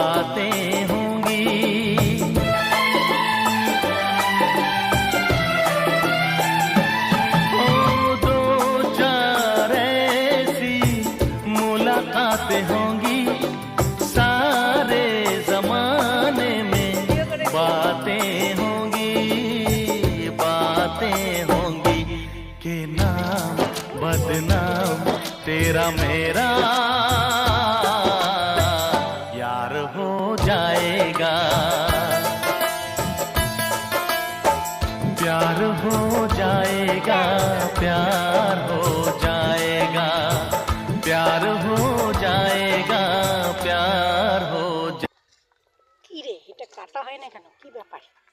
बातें होंगी। ओ दो चार ऐसी मुलाकातें होंगी, सारे जमाने में बातें होंगी, बातें होंगी कि नाम बदनाम तेरा मेरा यार हो जाएगा, प्यार हो जाएगा, प्यार हो जाएगा, प्यार हो जाएगा, प्यार हो কি রে, এটা কাটা হয় না কেন? কি ব্যাপার?